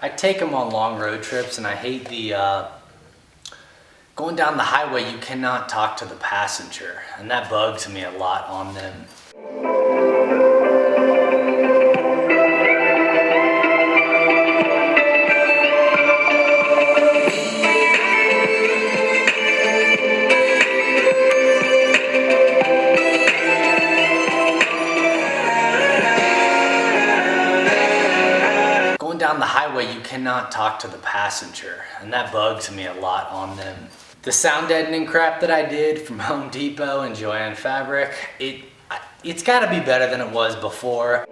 I take them on long road trips, and I hate the going down the highway. You cannot talk to the passenger, and that bugs me a lot on them. Down the highway, you cannot talk to the passenger, and that bugs me a lot on them. The sound deadening crap that I did from Home Depot and Joann Fabric, it's got to be better than it was before.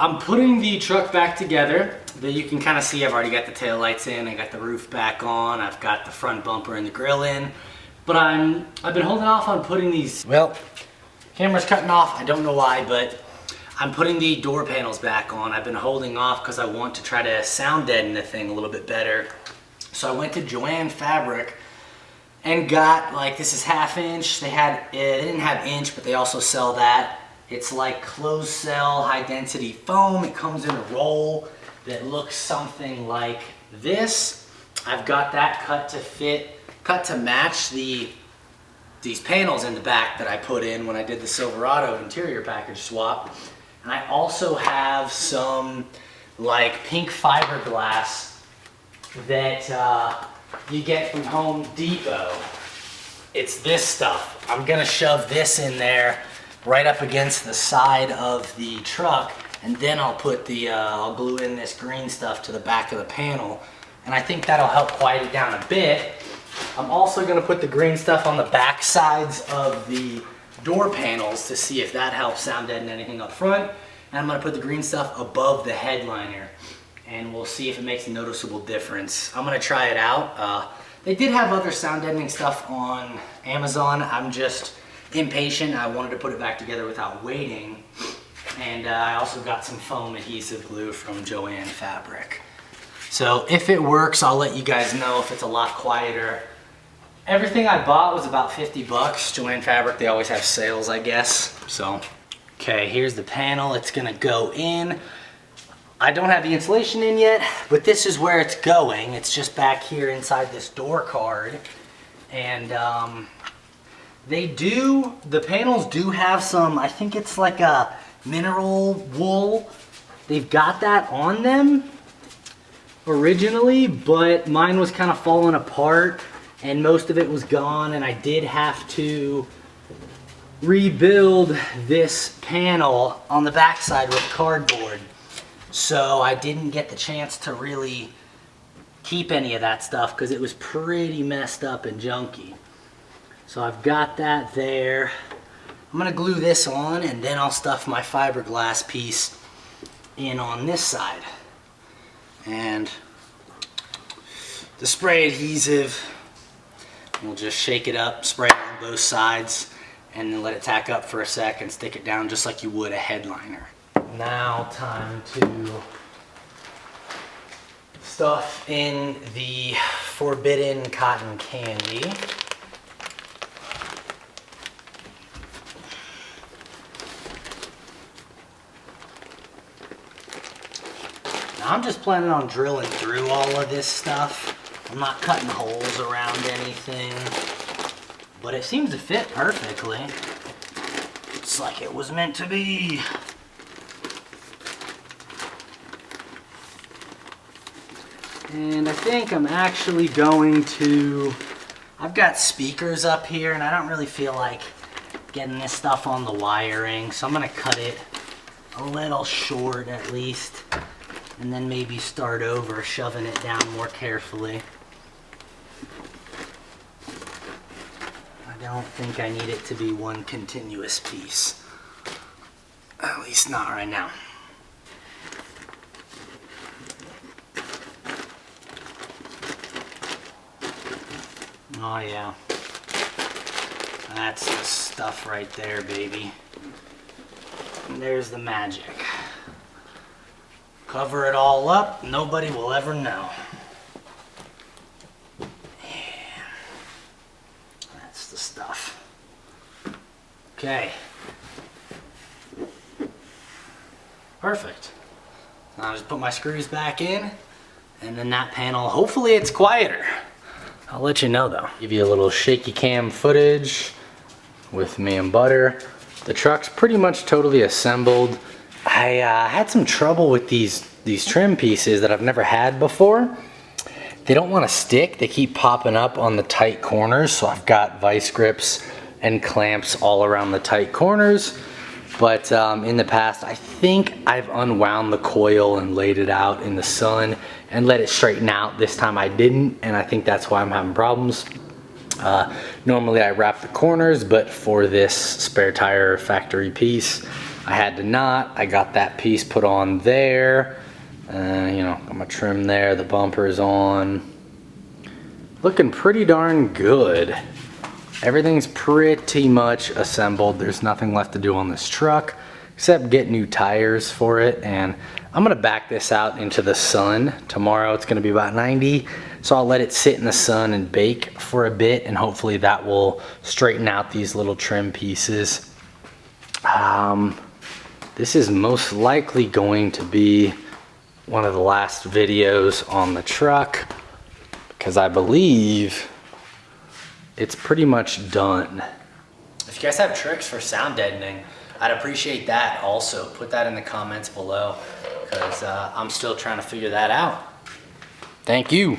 I'm putting the truck back together. That you can kind of see I've already got the tail lights in, I got the roof back on, I've got the front bumper and the grill in. But I've been holding off on putting these, well, camera's cutting off, I don't know why, but I'm putting the door panels back on. I've been holding off because I want to try to sound deaden the thing a little bit better. So I went to Joann Fabric and got, like, this is 1/2 inch. They didn't have inch, but they also sell that. It's like closed cell, high density foam. It comes in a roll that looks something like this. I've got that cut to match these panels in the back that I put in when I did the Silverado interior package swap. And I also have some like pink fiberglass that you get from Home Depot. It's this stuff. I'm gonna shove this in there right up against the side of the truck, and then I'll put I'll glue in this green stuff to the back of the panel, and I think that'll help quiet it down a bit. I'm also going to put the green stuff on the back sides of the door panels to see if that helps sound deaden anything up front, and I'm going to put the green stuff above the headliner, and we'll see if it makes a noticeable difference. I'm going to try it out. They did have other sound deadening stuff on Amazon. I'm just impatient. I wanted to put it back together without waiting, and I also got some foam adhesive glue from Joann Fabric. So if it works, I'll let you guys know if it's a lot quieter. Everything I bought was about 50 bucks. Joann Fabric, they always have sales, I guess. So, okay, here's the panel. It's gonna go in. I don't have the insulation in yet, but this is where it's going. It's just back here inside this door card, and the panels do have some, I think it's like a mineral wool. They've got that on them originally, but mine was kind of falling apart and most of it was gone, and I did have to rebuild this panel on the backside with cardboard. So I didn't get the chance to really keep any of that stuff because it was pretty messed up and junky. So I've got that there. I'm gonna glue this on, and then I'll stuff my fiberglass piece in on this side. And the spray adhesive, we'll just shake it up, spray it on both sides, and then let it tack up for a sec and stick it down just like you would a headliner. Now time to stuff in the forbidden cotton candy. I'm just planning on drilling through all of this stuff. I'm not cutting holes around anything, but it seems to fit perfectly. It's like it was meant to be. And I think I'm actually going to, I've got speakers up here and I don't really feel like getting this stuff on the wiring, so I'm gonna cut it a little short at least, and then maybe start over, shoving it down more carefully. I don't think I need it to be one continuous piece. At least not right now. Oh yeah. That's the stuff right there, baby. And there's the magic. Cover it all up, nobody will ever know. Yeah. That's the stuff. Okay. Perfect. Now I'll just put my screws back in, and then that panel, hopefully it's quieter. I'll let you know though. Give you a little shaky cam footage with me and Butter. The truck's pretty much totally assembled. I had some trouble with these trim pieces that I've never had before. They don't want to stick. They keep popping up on the tight corners, so I've got vice grips and clamps all around the tight corners. But in the past, I think I've unwound the coil and laid it out in the sun and let it straighten out. This time I didn't, and I think that's why I'm having problems. Normally I wrap the corners, but for this spare tire factory piece, I had to not. I got that piece put on there. You know, got my trim there, the bumper's on. Looking pretty darn good. Everything's pretty much assembled. There's nothing left to do on this truck except get new tires for it. And I'm gonna back this out into the sun. Tomorrow it's gonna be about 90. So I'll let it sit in the sun and bake for a bit, and hopefully that will straighten out these little trim pieces. This is most likely going to be one of the last videos on the truck because I believe it's pretty much done. If you guys have tricks for sound deadening, I'd appreciate that also. Put that in the comments below because I'm still trying to figure that out. Thank you.